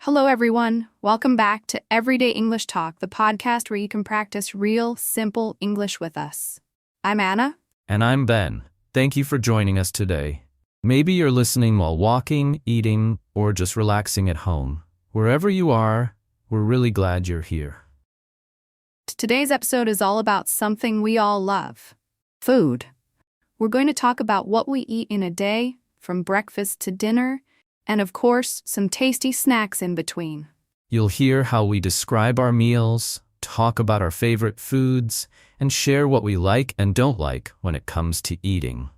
Hello, everyone. Welcome back to Everyday English Talk, the podcast where you can practice real, simple English with us. I'm Anna. And I'm Ben. Thank you for joining us today. Maybe you're listening while walking, eating, or just relaxing at home. Wherever you are, we're really glad you're here. Today's episode is all about something we all love: food. We're going to talk about what we eat in a day, from breakfast to dinner, and of course, some tasty snacks in between. You'll hear how we describe our meals, talk about our favorite foods, and share what we like and don't like when it comes to eating.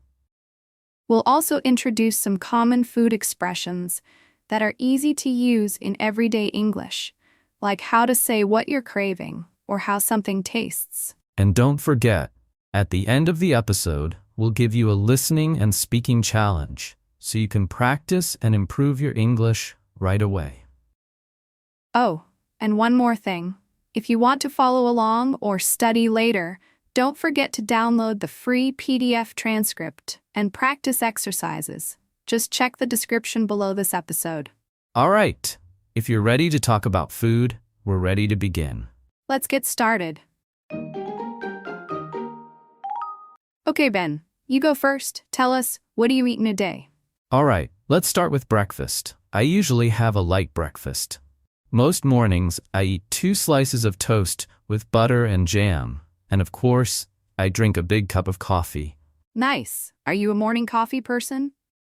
We'll also introduce some common food expressions that are easy to use in everyday English, like how to say what you're craving or how something tastes. And don't forget, at the end of the episode, we'll give you a listening and speaking challenge, so you can practice and improve your English right away. Oh, and one more thing. If you want to follow along or study later, don't forget to download the free PDF transcript and practice exercises. Just check the description below this episode. All right, if you're ready to talk about food, we're ready to begin. Let's get started. Okay, Ben, you go first. Tell us, what do you eat in a day? All right, let's start with breakfast. I usually have a light breakfast. Most mornings, I eat 2 slices of toast with butter and jam. And of course, I drink a big cup of coffee. Nice. Are you a morning coffee person?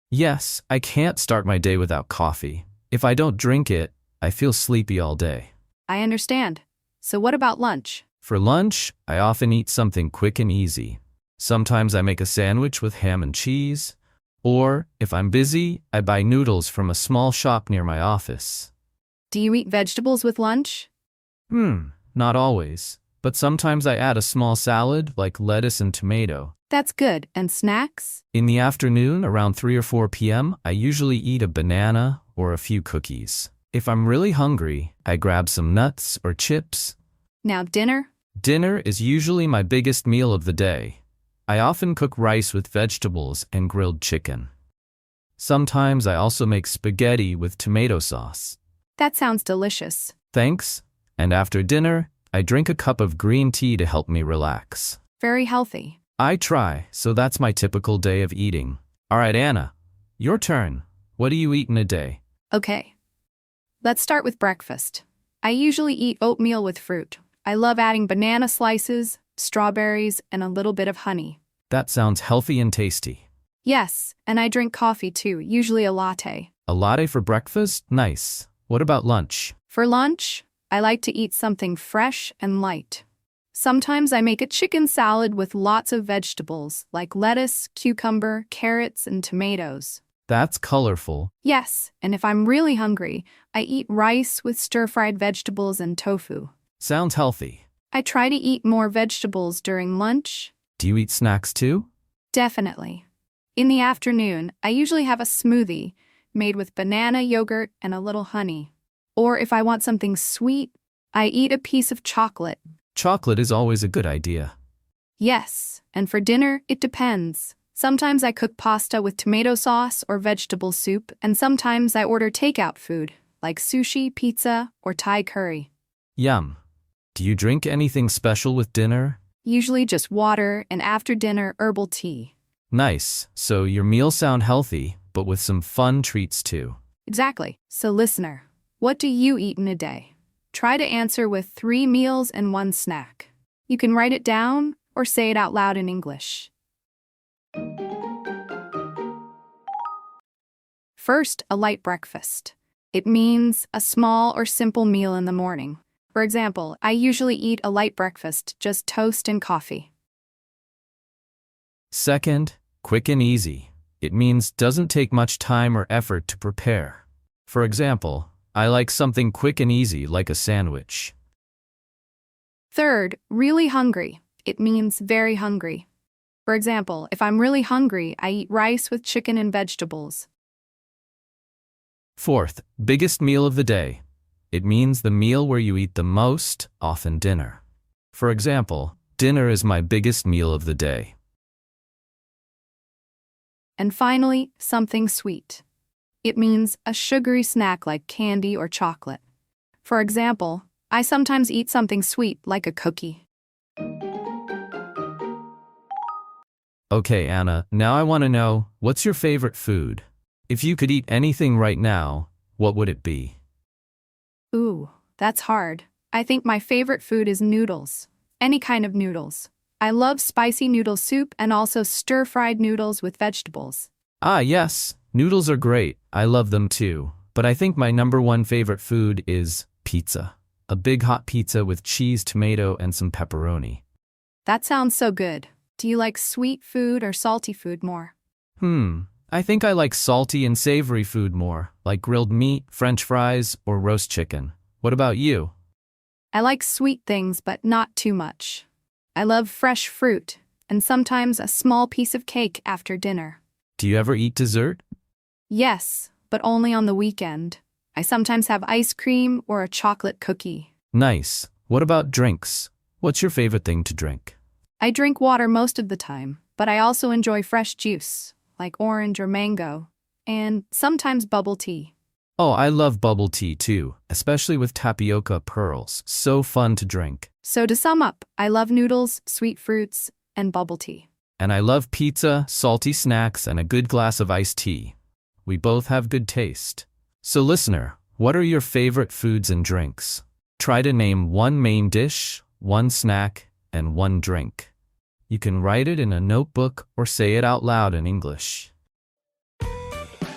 Yes, I can't start my day without coffee. If I don't drink it, I feel sleepy all day. I understand. So what about lunch? For lunch, I often eat something quick and easy. Sometimes I make a sandwich with ham and cheese. Or, if I'm busy, I buy noodles from a small shop near my office. Do you eat vegetables with lunch? Not always. But sometimes I add a small salad like lettuce and tomato. That's good. And snacks? In the afternoon, around 3 or 4 p.m., I usually eat a banana or a few cookies. If I'm really hungry, I grab some nuts or chips. Now dinner? Dinner is usually my biggest meal of the day. I often cook rice with vegetables and grilled chicken. Sometimes I also make spaghetti with tomato sauce. That sounds delicious. Thanks. And after dinner, I drink a cup of green tea to help me relax. Very healthy. I try, so that's my typical day of eating. All right, Anna, your turn. What do you eat in a day? Okay. Let's start with breakfast. I usually eat oatmeal with fruit. I love adding banana slices, strawberries, and a little bit of honey. That sounds healthy and tasty. Yes, and I drink coffee too, usually a latte. A latte for breakfast? Nice. What about lunch? For lunch, I like to eat something fresh and light. Sometimes I make a chicken salad with lots of vegetables, like lettuce, cucumber, carrots, and tomatoes. That's colorful. Yes, and if I'm really hungry, I eat rice with stir-fried vegetables and tofu. Sounds healthy. I try to eat more vegetables during lunch. Do you eat snacks too? Definitely. In the afternoon, I usually have a smoothie made with banana yogurt and a little honey. Or if I want something sweet, I eat a piece of chocolate. Chocolate is always a good idea. Yes, and for dinner, it depends. Sometimes I cook pasta with tomato sauce or vegetable soup, and sometimes I order takeout food, like sushi, pizza, or Thai curry. Yum. Do you drink anything special with dinner? Usually just water, and after dinner, herbal tea. Nice. So your meals sound healthy, but with some fun treats too. Exactly. So listener, what do you eat in a day? Try to answer with 3 meals and 1 snack. You can write it down or say it out loud in English. First, a light breakfast. It means a small or simple meal in the morning. For example, I usually eat a light breakfast, just toast and coffee. Second, quick and easy. It means doesn't take much time or effort to prepare. For example, I like something quick and easy like a sandwich. Third, really hungry. It means very hungry. For example, if I'm really hungry, I eat rice with chicken and vegetables. Fourth, biggest meal of the day. It means the meal where you eat the most, often dinner. For example, dinner is my biggest meal of the day. And finally, something sweet. It means a sugary snack like candy or chocolate. For example, I sometimes eat something sweet like a cookie. Okay, Anna, now I want to know, what's your favorite food? If you could eat anything right now, what would it be? Ooh, that's hard. I think my favorite food is noodles. Any kind of noodles. I love spicy noodle soup and also stir-fried noodles with vegetables. Ah, yes, noodles are great. I love them too. But I think my number one favorite food is pizza. A big hot pizza with cheese, tomato, and some pepperoni. That sounds so good. Do you like sweet food or salty food more? I think I like salty and savory food more, like grilled meat, French fries, or roast chicken. What about you? I like sweet things, but not too much. I love fresh fruit, and sometimes a small piece of cake after dinner. Do you ever eat dessert? Yes, but only on the weekend. I sometimes have ice cream or a chocolate cookie. Nice. What about drinks? What's your favorite thing to drink? I drink water most of the time, but I also enjoy fresh juice, like orange or mango, and sometimes bubble tea. Oh, I love bubble tea too, especially with tapioca pearls. So fun to drink. So to sum up, I love noodles, sweet fruits, and bubble tea. And I love pizza, salty snacks, and a good glass of iced tea. We both have good taste. So listener, what are your favorite foods and drinks? Try to name one main dish, one snack, and one drink. You can write it in a notebook or say it out loud in English.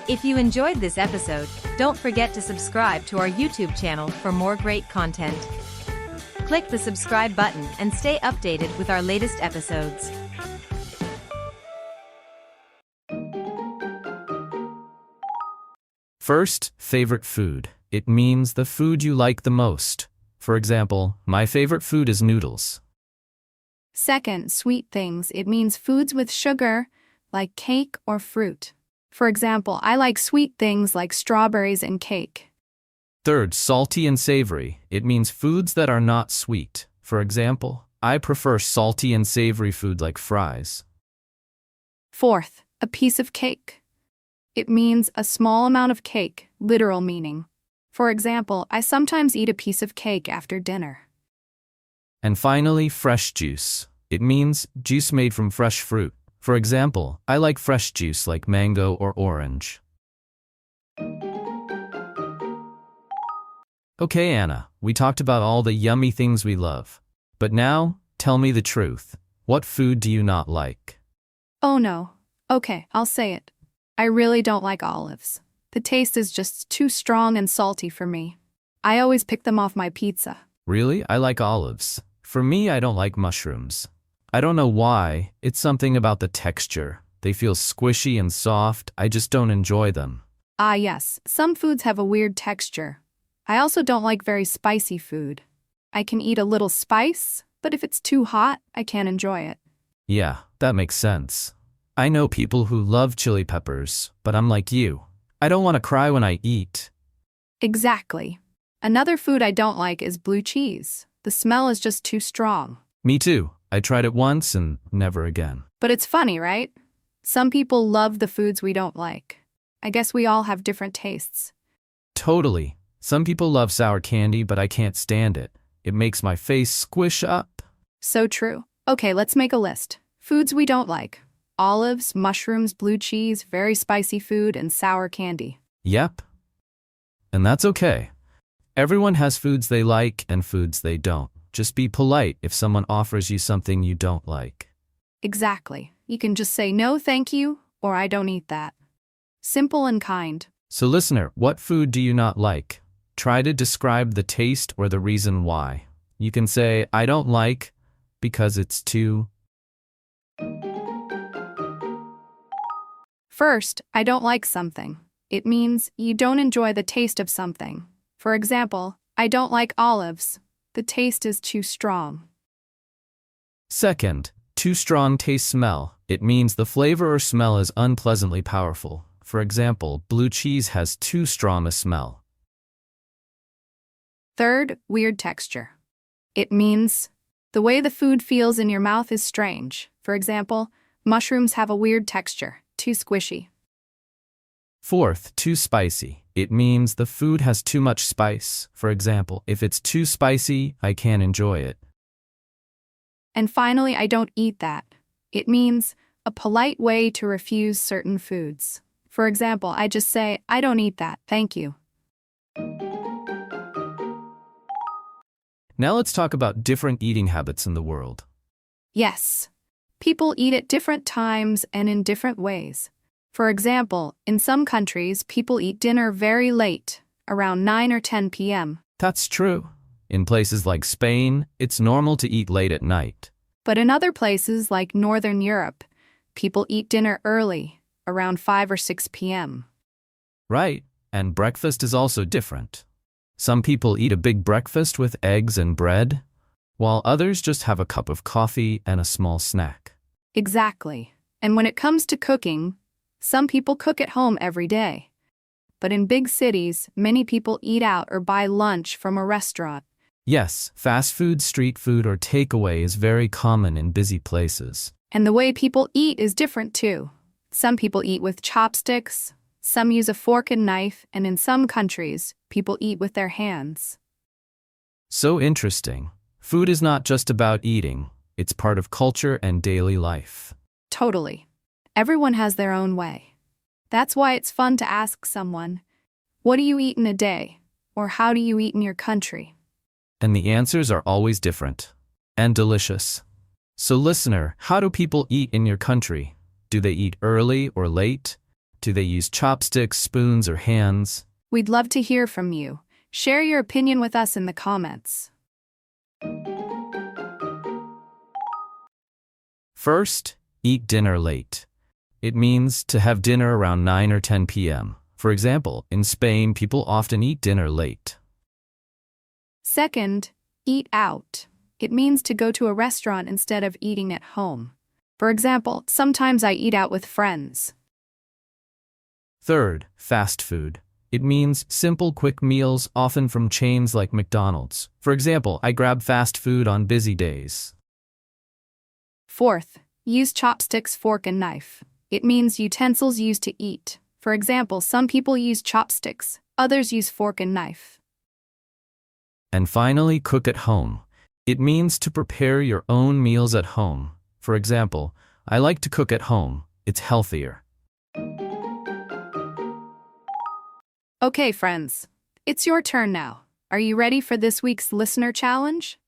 If you enjoyed this episode, don't forget to subscribe to our YouTube channel for more great content. Click the subscribe button and stay updated with our latest episodes. First, favorite food. It means the food you like the most. For example, my favorite food is noodles. Second, sweet things. It means foods with sugar, like cake or fruit. For example, I like sweet things like strawberries and cake. Third, salty and savory. It means foods that are not sweet. For example, I prefer salty and savory food like fries. Fourth, a piece of cake. It means a small amount of cake, literal meaning. For example, I sometimes eat a piece of cake after dinner. And finally, fresh juice. It means juice made from fresh fruit. For example, I like fresh juice like mango or orange. Okay, Anna, we talked about all the yummy things we love. But now, tell me the truth. What food do you not like? Oh no. Okay, I'll say it. I really don't like olives. The taste is just too strong and salty for me. I always pick them off my pizza. Really? I like olives. For me, I don't like mushrooms. I don't know why. It's something about the texture. They feel squishy and soft. I just don't enjoy them. Ah yes, some foods have a weird texture. I also don't like very spicy food. I can eat a little spice, but if it's too hot, I can't enjoy it. Yeah, that makes sense. I know people who love chili peppers, but I'm like you. I don't want to cry when I eat. Exactly. Another food I don't like is blue cheese. The smell is just too strong. Me too. I tried it once and never again. But it's funny, right? Some people love the foods we don't like. I guess we all have different tastes. Totally. Some people love sour candy, but I can't stand it. It makes my face squish up. So true. Okay, let's make a list. Foods we don't like. Olives, mushrooms, blue cheese, very spicy food, and sour candy. Yep. And that's okay. Everyone has foods they like and foods they don't. Just be polite if someone offers you something you don't like. Exactly. You can just say no thank you, or I don't eat that. Simple and kind. So listener, what food do you not like? Try to describe the taste or the reason why. You can say, I don't like because it's too. First, I don't like something. It means you don't enjoy the taste of something. For example, I don't like olives. The taste is too strong. Second, too strong taste smell. It means the flavor or smell is unpleasantly powerful. For example, blue cheese has too strong a smell. Third, weird texture. It means the way the food feels in your mouth is strange. For example, mushrooms have a weird texture, too squishy. Fourth, too spicy. It means the food has too much spice. For example, if it's too spicy, I can't enjoy it. And finally, I don't eat that. It means a polite way to refuse certain foods. For example, I just say, I don't eat that, thank you. Now let's talk about different eating habits in the world. Yes, people eat at different times and in different ways. For example, in some countries, people eat dinner very late, around 9 or 10 p.m. That's true. In places like Spain, it's normal to eat late at night. But in other places like Northern Europe, people eat dinner early, around 5 or 6 p.m. Right, and breakfast is also different. Some people eat a big breakfast with eggs and bread, while others just have a cup of coffee and a small snack. Exactly. And when it comes to cooking, some people cook at home every day. But in big cities, many people eat out or buy lunch from a restaurant. Yes, fast food, street food, or takeaway is very common in busy places. And the way people eat is different too. Some people eat with chopsticks, some use a fork and knife, and in some countries, people eat with their hands. So interesting. Food is not just about eating, it's part of culture and daily life. Totally. Everyone has their own way. That's why it's fun to ask someone, what do you eat in a day? Or how do you eat in your country? And the answers are always different and delicious. So listener, how do people eat in your country? Do they eat early or late? Do they use chopsticks, spoons, or hands? We'd love to hear from you. Share your opinion with us in the comments. First, eat dinner late. It means to have dinner around 9 or 10 p.m. For example, in Spain, people often eat dinner late. Second, eat out. It means to go to a restaurant instead of eating at home. For example, sometimes I eat out with friends. Third, fast food. It means simple, quick meals, often from chains like McDonald's. For example, I grab fast food on busy days. Fourth, use chopsticks, fork, and knife. It means utensils used to eat. For example, some people use chopsticks, others use fork and knife. And finally, cook at home. It means to prepare your own meals at home. For example, I like to cook at home. It's healthier. Okay, friends, it's your turn now. Are you ready for this week's listener challenge?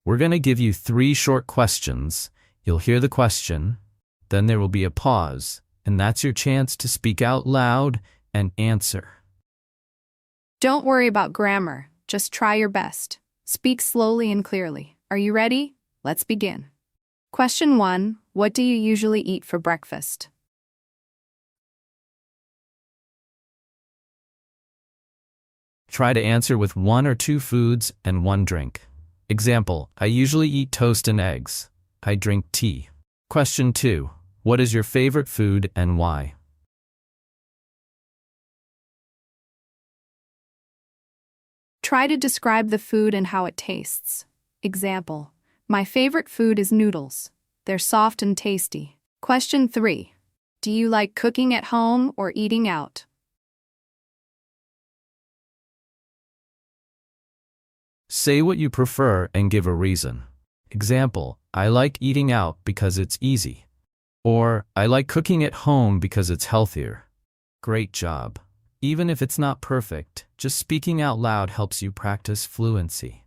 We're going to give you 3 short questions. You'll hear the question, then there will be a pause, and that's your chance to speak out loud and answer. Don't worry about grammar, just try your best. Speak slowly and clearly. Are you ready? Let's begin. Question 1. What do you usually eat for breakfast? Try to answer with 1 or 2 foods and 1 drink. Example, I usually eat toast and eggs. I drink tea. Question 2. What is your favorite food and why? Try to describe the food and how it tastes. Example, my favorite food is noodles. They're soft and tasty. Question 3. Do you like cooking at home or eating out? Say what you prefer and give a reason. Example, I like eating out because it's easy. Or, I like cooking at home because it's healthier. Great job. Even if it's not perfect, just speaking out loud helps you practice fluency.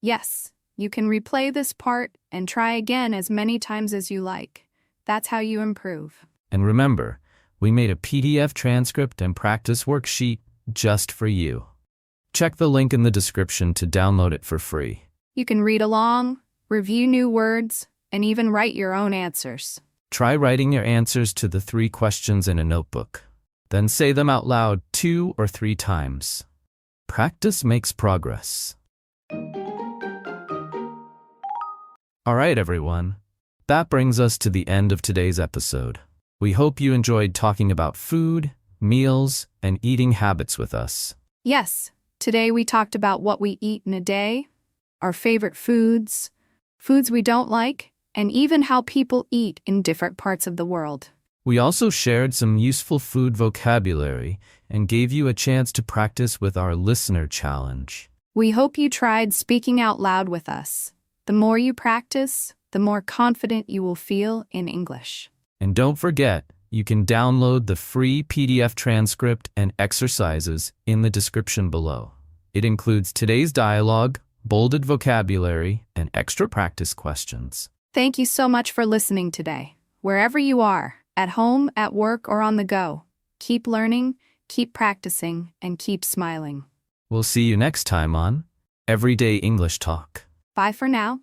Yes, you can replay this part and try again as many times as you like. That's how you improve. And remember, we made a PDF transcript and practice worksheet just for you. Check the link in the description to download it for free. You can read along, review new words, and even write your own answers. Try writing your answers to the 3 questions in a notebook. Then say them out loud 2 or 3 times. Practice makes progress. All right, everyone. That brings us to the end of today's episode. We hope you enjoyed talking about food, meals, and eating habits with us. Yes, today we talked about what we eat in a day, our favorite foods, foods we don't like, and even how people eat in different parts of the world. We also shared some useful food vocabulary and gave you a chance to practice with our listener challenge. We hope you tried speaking out loud with us. The more you practice, the more confident you will feel in English. And don't forget, you can download the free PDF transcript and exercises in the description below. It includes today's dialogue, bolded vocabulary, and extra practice questions. Thank you so much for listening today. Wherever you are, at home, at work, or on the go, keep learning, keep practicing, and keep smiling. We'll see you next time on Everyday English Talk. Bye for now.